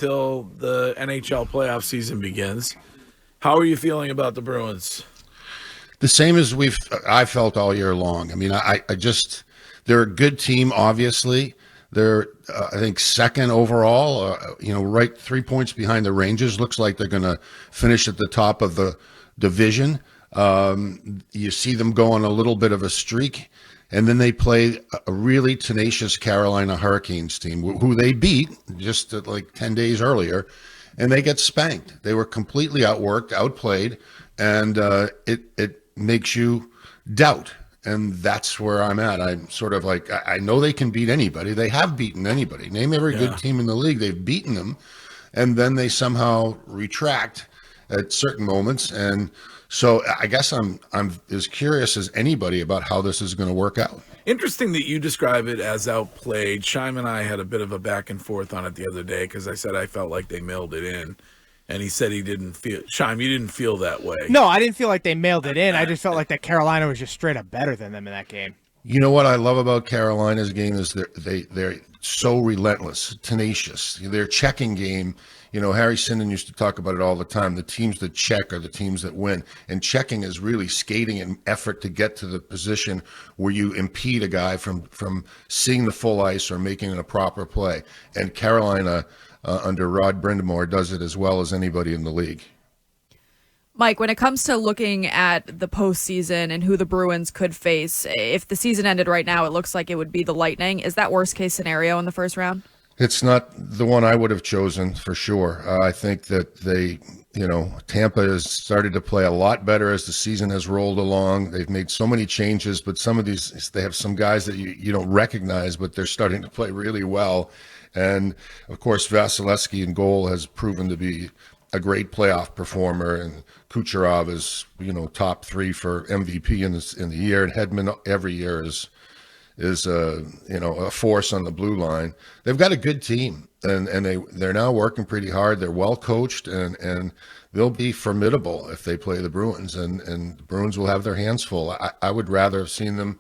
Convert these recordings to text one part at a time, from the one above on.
until the NHL playoff season begins. How are you feeling about the Bruins? The same as I felt all year long. I mean, I just they're a good team. Obviously, they're I think second overall. Right 3 points behind the Rangers. Looks like they're going to finish at the top of the division. You see them go on a little bit of a streak, and then they play a really tenacious Carolina Hurricanes team, who they beat just like 10 days earlier, and they get spanked. They were completely outworked, outplayed, and it makes you doubt. And that's where I'm at. I'm sort of like, I know they can beat anybody. They have beaten anybody. Name every good team in the league. They've beaten them, and then they somehow retract at certain moments. And so I guess I'm as curious as anybody about how this is going to work out. Interesting that you describe it as outplayed. Shime and I had a bit of a back and forth on it the other day because I said I felt like they mailed it in. And he said he didn't feel. Shime, you didn't feel that way. No, I didn't feel like they mailed it in. I just felt like that Carolina was just straight up better than them in that game. You know what I love about Carolina's game is they're so relentless, tenacious. Their checking game, Harry Sinden used to talk about it all the time. The teams that check are the teams that win. And checking is really skating and effort to get to the position where you impede a guy from seeing the full ice or making a proper play. And Carolina, under Rod Brindamore, does it as well as anybody in the league. Mike, when it comes to looking at the postseason and who the Bruins could face, if the season ended right now, it looks like it would be the Lightning. Is that worst case scenario in the first round? It's not the one I would have chosen for sure. I think that Tampa has started to play a lot better as the season has rolled along. They've made so many changes, but some of these, they have some guys that you don't recognize, but they're starting to play really well. And of course, Vasilevsky in goal has proven to be a great playoff performer, and Kucherov is, top 3 for MVP in the year, and Hedman every year is a force on the blue line. They've got a good team, and they're now working pretty hard. They're well coached, and they'll be formidable if they play the Bruins, and the Bruins will have their hands full. I would rather have seen them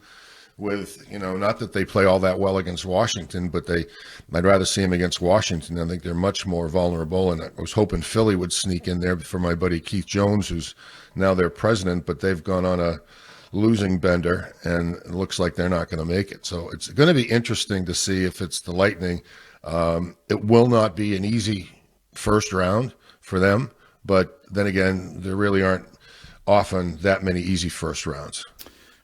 with, not that they play all that well against Washington, but I'd rather see them against Washington. I think they're much more vulnerable, and I was hoping Philly would sneak in there for my buddy Keith Jones, who's now their president, but they've gone on a losing bender, and it looks like they're not going to make it. So it's going to be interesting to see if it's the Lightning. It will not be an easy first round for them, but then again, there really aren't often that many easy first rounds.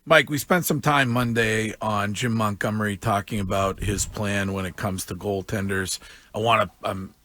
Mike, we spent some time Monday on Jim Montgomery talking about his plan when it comes to goaltenders. I'm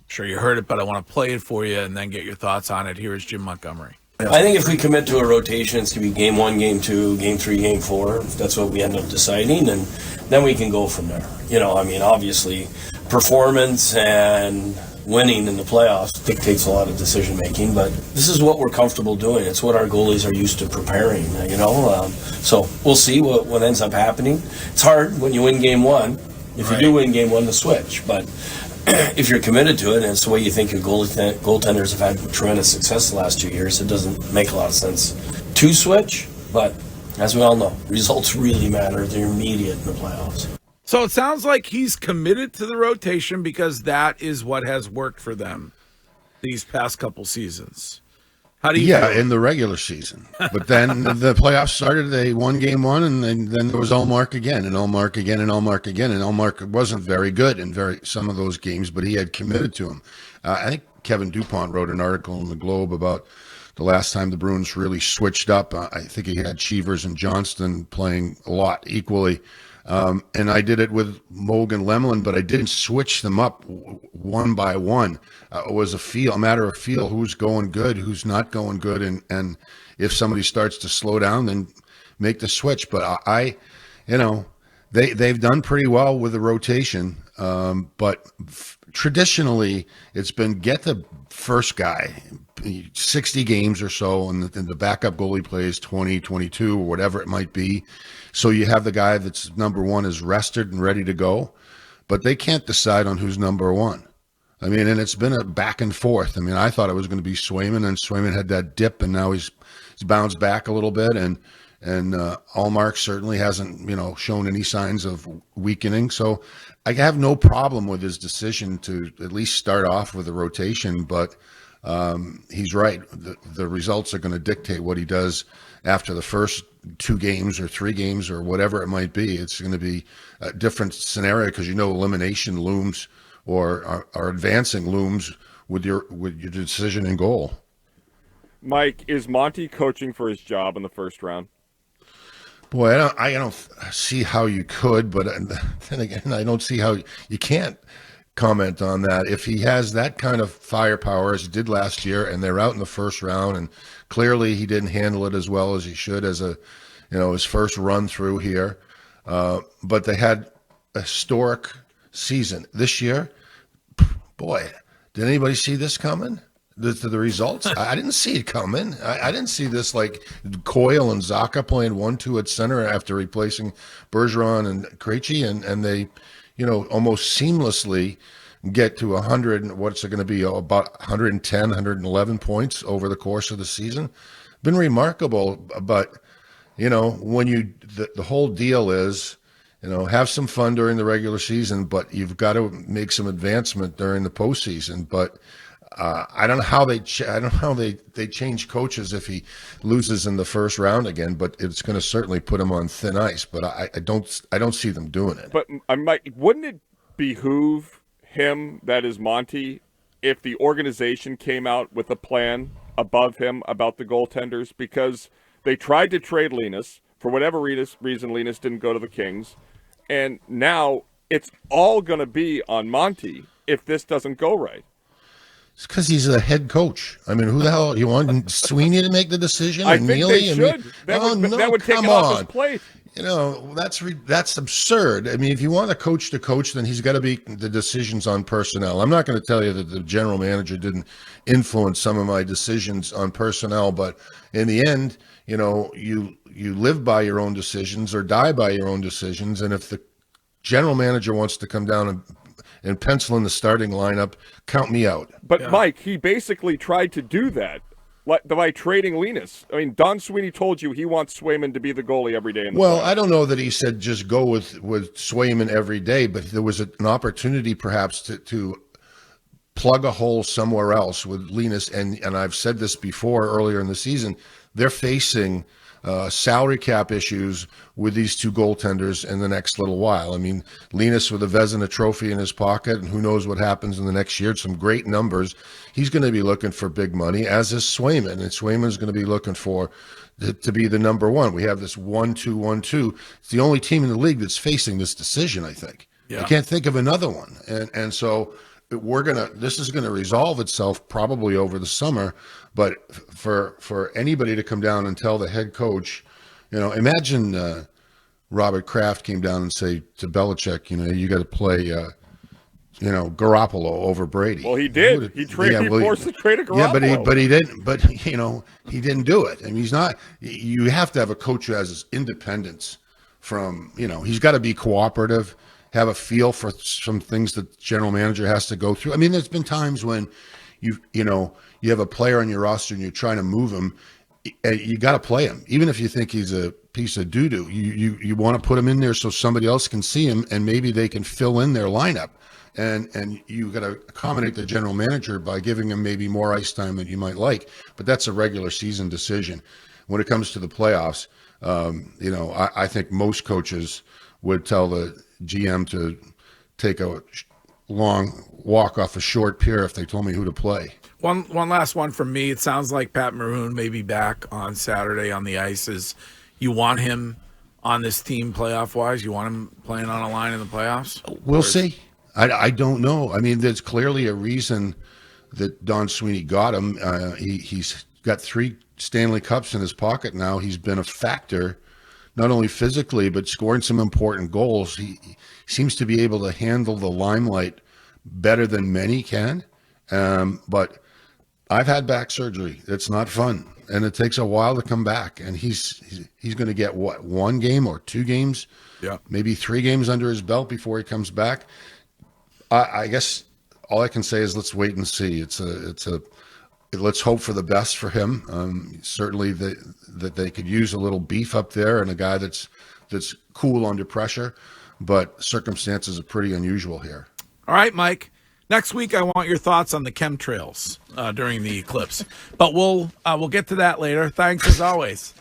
sure you heard it, but I want to play it for you and then get your thoughts on it. Here is Jim Montgomery. I think if we commit to a rotation, it's going to be game 1, game 2, game 3, game 4. That's what we end up deciding, and then we can go from there. Obviously, performance and winning in the playoffs dictates a lot of decision making, but this is what we're comfortable doing. It's what our goalies are used to preparing, so we'll see what ends up happening. It's hard when you win game 1, if you do win game 1, to switch, but if you're committed to it and it's the way you think your goaltenders have had tremendous success the last 2 years, it doesn't make a lot of sense to switch, but as we all know, results really matter. They're immediate in the playoffs. So it sounds like he's committed to the rotation because that is what has worked for them these past couple seasons. How do you feel? In the regular season. But then the playoffs started, they won game 1, and then there was Ullmark again, and Ullmark again, and Ullmark again. And Ullmark wasn't very good in some of those games, but he had committed to him. I think Kevin DuPont wrote an article in the Globe about the last time the Bruins really switched up. I think he had Cheevers and Johnston playing a lot equally. And I did it with Moog and Lemlin, but I didn't switch them up one by one. It was a matter of feel, who's going good, who's not going good, and if somebody starts to slow down, then make the switch. But they've done pretty well with the rotation, but traditionally it's been get the first guy 60 games or so, and the backup goalie plays 20, 22, or whatever it might be. So you have the guy that's number 1 is rested and ready to go, but they can't decide on who's number 1. I mean, and it's been a back and forth. I mean, I thought it was going to be Swayman, and Swayman had that dip, and now he's bounced back a little bit, and and Allmark certainly hasn't, shown any signs of weakening. So I have no problem with his decision to at least start off with a rotation, but he's right. The results are going to dictate what he does after the first 2 games or 3 games or whatever it might be. It's going to be a different scenario because elimination looms or are advancing looms with your decision in goal. Mike, is Monty coaching for his job in the first round? Boy, I don't see how you could, but then again, I don't see how you can't comment on that. If he has that kind of firepower as he did last year, and they're out in the first round, and clearly he didn't handle it as well as he should as his first run through here. But they had a historic season this year. Boy, did anybody see this coming? The results? I didn't see it coming. I didn't see this, like Coyle and Zacha playing 1-2 at center after replacing Bergeron and Krejci, and they, almost seamlessly get to 100. What's it going to be? About 110, 111 points over the course of the season. Been remarkable, but when the whole deal is, have some fun during the regular season, but you've got to make some advancement during the postseason. But I don't know how they change coaches if he loses in the first round again. But it's going to certainly put him on thin ice. But I don't see them doing it. But wouldn't it behoove him, that is Monty, if the organization came out with a plan above him about the goaltenders? Because they tried to trade Linus. For whatever reason, Linus didn't go to the Kings. And now it's all going to be on Monty if this doesn't go right. It's because he's the head coach. I mean, who the hell? You want Sweeney to make the decision? I And think Neely? they should. That would take come him off his on. plate. That's absurd. I mean, if you want a coach to coach, then he's got to be the decisions on personnel. I'm not going to tell you that the general manager didn't influence some of my decisions on personnel, but in the end, you live by your own decisions or die by your own decisions. And if the general manager wants to come down and pencil in the starting lineup, count me out. But Yeah. Mike, he basically tried to do that by trading Linus. I mean, Don Sweeney told you he wants Swayman to be the goalie every day in the Well, playoffs. I don't know that he said just go with Swayman every day, but there was an opportunity perhaps to plug a hole somewhere else with Linus. And I've said this before earlier in the season, they're facing salary cap issues with these 2 goaltenders in the next little while. I mean, Linus with a Vezina trophy in his pocket, and who knows what happens in the next year. Some great numbers. He's going to be looking for big money, as is Swayman. And Swayman's going to be looking for to be the number 1. We have this 1-2, 1-2. It's the only team in the league that's facing this decision, I think. Yeah. I can't think of another one. And so this is going to resolve itself probably over the summer. But for anybody to come down and tell the head coach, imagine Robert Kraft came down and say to Belichick, you got to play, Garoppolo over Brady. Well, he did. He forced the trade of Garoppolo. Yeah, but he didn't. But he didn't do it. I mean, he's not. You have to have a coach who has his independence from. He's got to be cooperative, have a feel for some things that the general manager has to go through. I mean, there's been times when you have a player on your roster and you're trying to move him. You got to play him, even if you think he's a piece of doo-doo. You want to put him in there so somebody else can see him, and maybe they can fill in their lineup. And you got to accommodate the general manager by giving him maybe more ice time than you might like. But that's a regular season decision. When it comes to the playoffs, I think most coaches would tell the GM to take a long walk off a short pier if they told me who to play. One last one from me. It sounds like Pat Maroon may be back on Saturday on the ice. You want him on this team playoff-wise? You want him playing on a line in the playoffs? We'll see. I don't know. I mean, there's clearly a reason that Don Sweeney got him. He's got 3 Stanley Cups in his pocket now. He's been a factor, not only physically, but scoring some important goals. He seems to be able to handle the limelight better than many can. But I've had back surgery. It's not fun, and it takes a while to come back. And he's going to get, 1 game or 2 games? Yeah. Maybe 3 games under his belt before he comes back. I guess all I can say is let's wait and see. It's a let's hope for the best for him. Certainly that they could use a little beef up there and a guy that's cool under pressure, but circumstances are pretty unusual here. All right, Mike. Next week, I want your thoughts on the chemtrails during the eclipse, but we'll get to that later. Thanks as always.